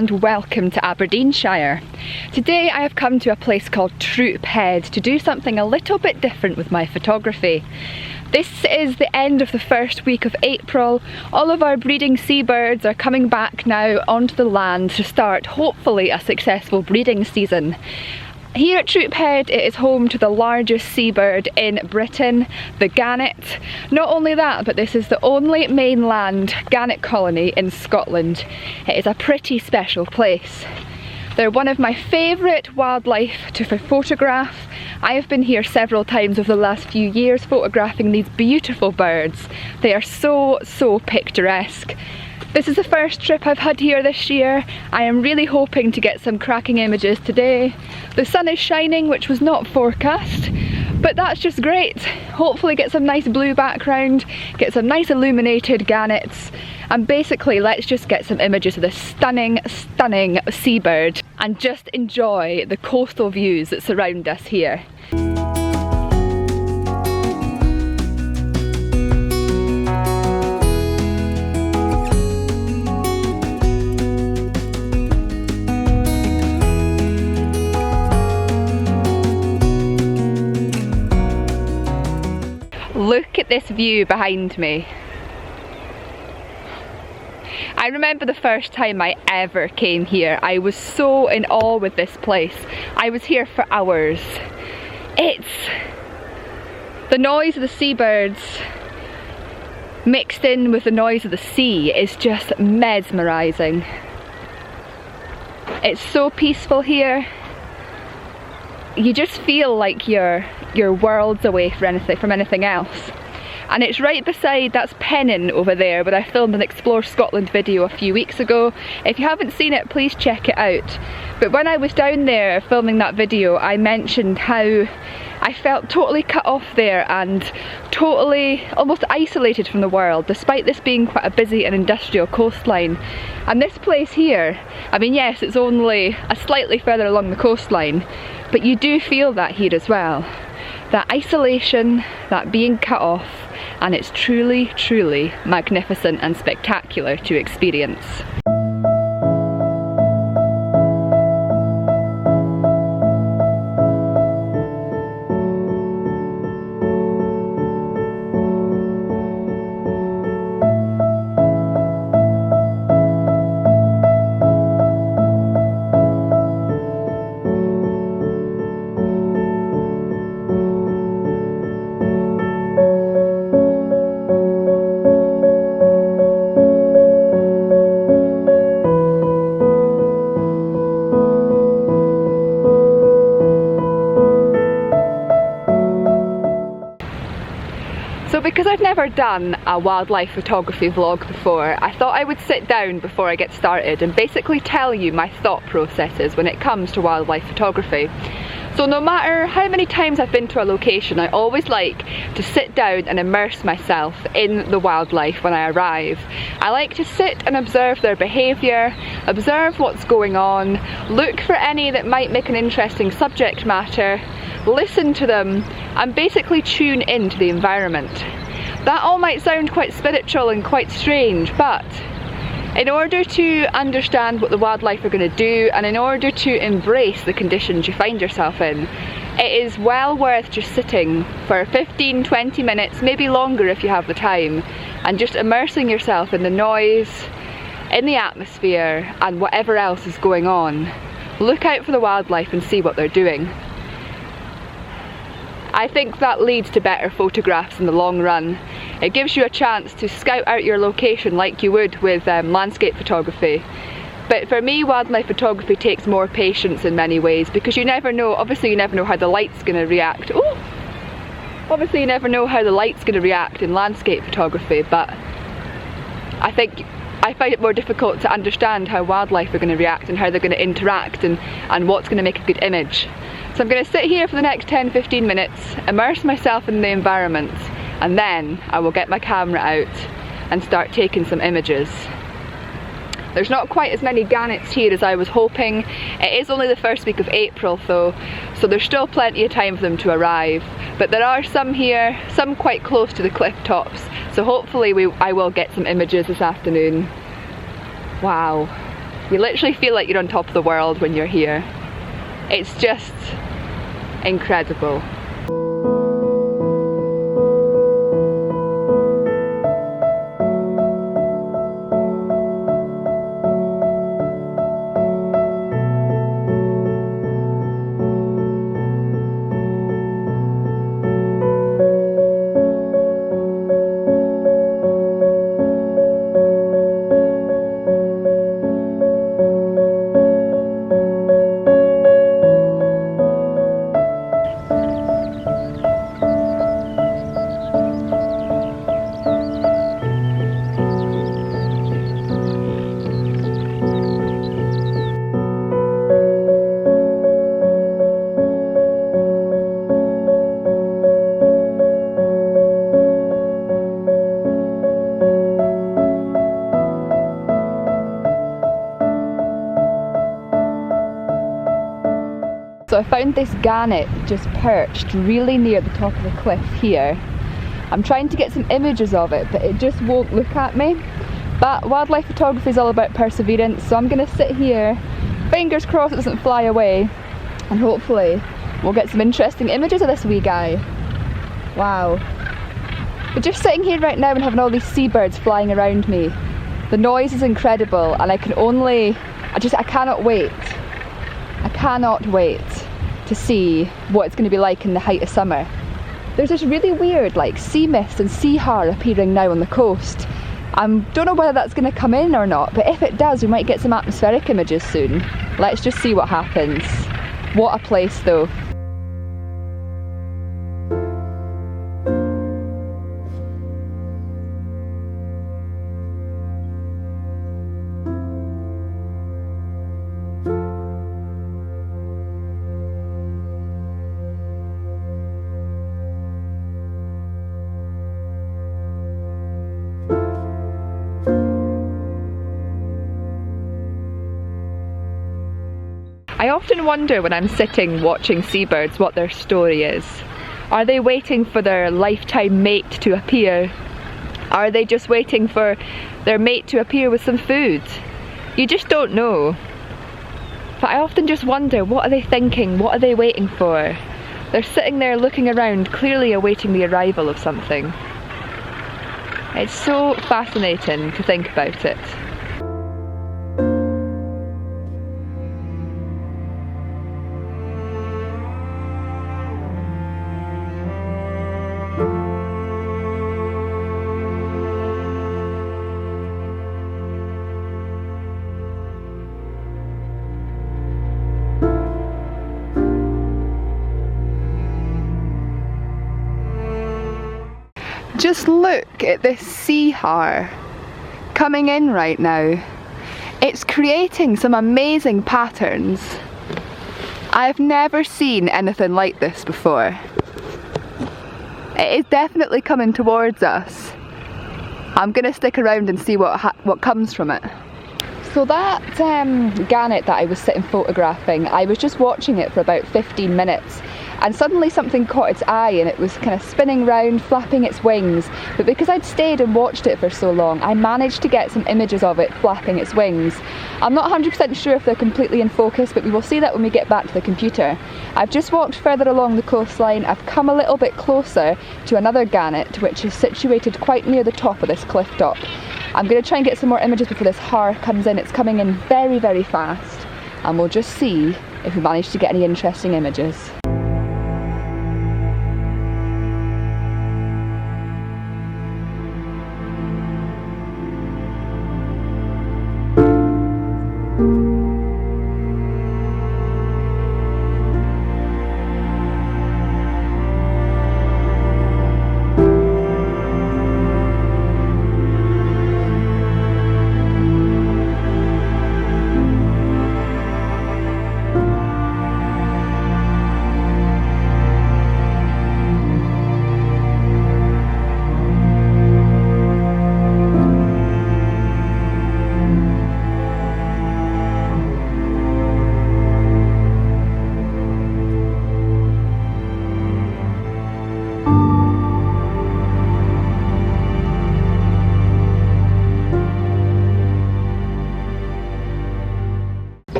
and welcome to Aberdeenshire. Today I have come to a place called Troup Head to do something a little bit different with my photography. This is the end of the first week of April. All of our breeding seabirds are coming back now onto the land to start hopefully a successful breeding season. Here at Troup Head, it is home to the largest seabird in Britain, the gannet. Not only that, but this is the only mainland gannet colony in Scotland. It is a pretty special place. They're one of my favourite wildlife to photograph. I have been here several times over the last few years photographing these beautiful birds. They are so picturesque. This is the first trip I've had here this year. I am really hoping to get some cracking images today. The sun is shining, which was not forecast, but that's just great. Hopefully get some nice blue background, get some nice illuminated gannets, and basically let's just get some images of this stunning seabird and just enjoy the coastal views that surround us here. Look at this view behind me. I remember the first time I ever came here. I was so in awe with this place. I was here for hours. The noise of the seabirds mixed in with the noise of the sea is just mesmerising. It's so peaceful here. You just feel like you're worlds away from anything else. And it's right beside, that's Pennin over there, where I filmed an Explore Scotland video a few weeks ago. If you haven't seen it, please check it out. But when I was down there filming that video, I mentioned how I felt totally cut off there and totally almost isolated from the world, despite this being quite a busy and industrial coastline. And this place here, I mean, yes, it's only a slightly further along the coastline, but you do feel that here as well. That isolation, that being cut off, and it's truly magnificent and spectacular to experience. So because I've never done a wildlife photography vlog before, I thought I would sit down before I get started and basically tell you my thought processes when it comes to wildlife photography. So no matter how many times I've been to a location, I always like to sit down and immerse myself in the wildlife when I arrive. I like to sit and observe their behaviour, observe what's going on, look for any that might make an interesting subject matter, listen to them, and basically tune into the environment. That all might sound quite spiritual and quite strange, but in order to understand what the wildlife are going to do and in order to embrace the conditions you find yourself in, it is well worth just sitting for 15-20 minutes, maybe longer if you have the time, and just immersing yourself in the noise, in the atmosphere, and whatever else is going on. Look out for the wildlife and see what they're doing. I think that leads to better photographs in the long run. It gives you a chance to scout out your location like you would with landscape photography. But for me, wildlife photography takes more patience in many ways, because you never know, obviously you never know how the light's going to react. Obviously you never know how the light's going to react in landscape photography, but I think I find it more difficult to understand how wildlife are going to react and how they're going to interact and what's going to make a good image. So I'm going to sit here for the next 10-15 minutes, immerse myself in the environment, and then I will get my camera out and start taking some images. There's not quite as many gannets here as I was hoping. It is only the first week of April though, so there's still plenty of time for them to arrive. But there are some here, some quite close to the cliff tops, so hopefully I will get some images this afternoon. Wow. You literally feel like you're on top of the world when you're here. It's just incredible. So I found this gannet just perched really near the top of the cliff here. I'm trying to get some images of it, but it just won't look at me. But wildlife photography is all about perseverance, so I'm going to sit here, fingers crossed it doesn't fly away, and hopefully we'll get some interesting images of this wee guy. Wow. But just sitting here right now and having all these seabirds flying around me, the noise is incredible, and I cannot wait. I cannot wait to see what it's going to be like in the height of summer. There's this really weird like sea mist and sea har appearing now on the coast. I don't know whether that's going to come in or not, but if it does we might get some atmospheric images soon. Let's just see what happens. What a place though. I often wonder when I'm sitting watching seabirds what their story is. Are they waiting for their lifetime mate to appear? Are they just waiting for their mate to appear with some food? You just don't know. But I often just wonder, what are they thinking? What are they waiting for? They're sitting there looking around, clearly awaiting the arrival of something. It's so fascinating to think about it. Just look at this sea har coming in right now. It's creating some amazing patterns. I've never seen anything like this before. It is definitely coming towards us. I'm gonna stick around and see what comes from it. So that gannet that I was sitting photographing, I was just watching it for about 15 minutes and suddenly something caught its eye and it was kind of spinning round, flapping its wings. But because I'd stayed and watched it for so long, I managed to get some images of it flapping its wings. I'm not 100% sure if they're completely in focus, but we will see that when we get back to the computer. I've just walked further along the coastline. I've come a little bit closer to another gannet, which is situated quite near the top of this cliff top. I'm going to try and get some more images before this har comes in. It's coming in very, very fast, and we'll just see if we manage to get any interesting images.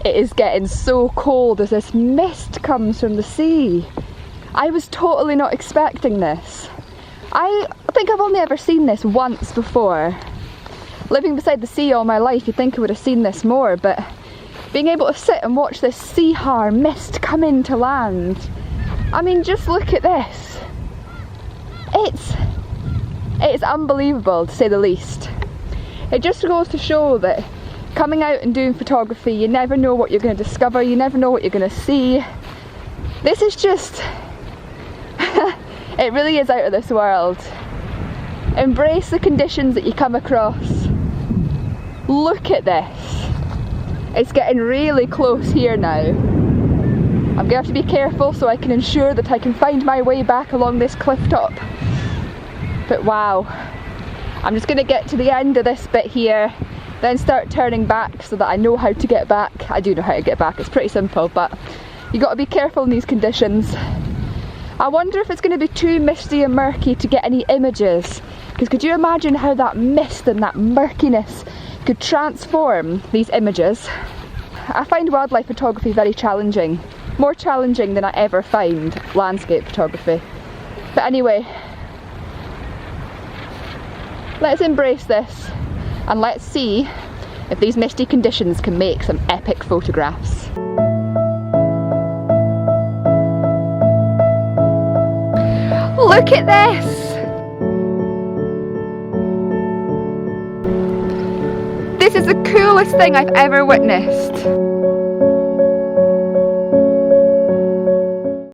It is getting so cold as this mist comes from the sea. I was totally not expecting this. I think I've only ever seen this once before. Living beside the sea all my life, you'd think I would have seen this more, but being able to sit and watch this sea har mist come into land, I mean, just look at this. It's unbelievable, to say the least. It just goes to show that coming out and doing photography, you never know what you're going to discover, you never know what you're going to see. This is just, it really is out of this world. Embrace the conditions that you come across. Look at this. It's getting really close here now. I'm going to have to be careful so I can ensure that I can find my way back along this cliff top. But wow, I'm just going to get to the end of this bit here, then start turning back so that I know how to get back. I do know how to get back, it's pretty simple, but you got to be careful in these conditions. I wonder if it's going to be too misty and murky to get any images, because could you imagine how that mist and that murkiness could transform these images? I find wildlife photography very challenging, more challenging than I ever find landscape photography. But anyway, let's embrace this and let's see if these misty conditions can make some epic photographs. Look at this! This is the coolest thing I've ever witnessed.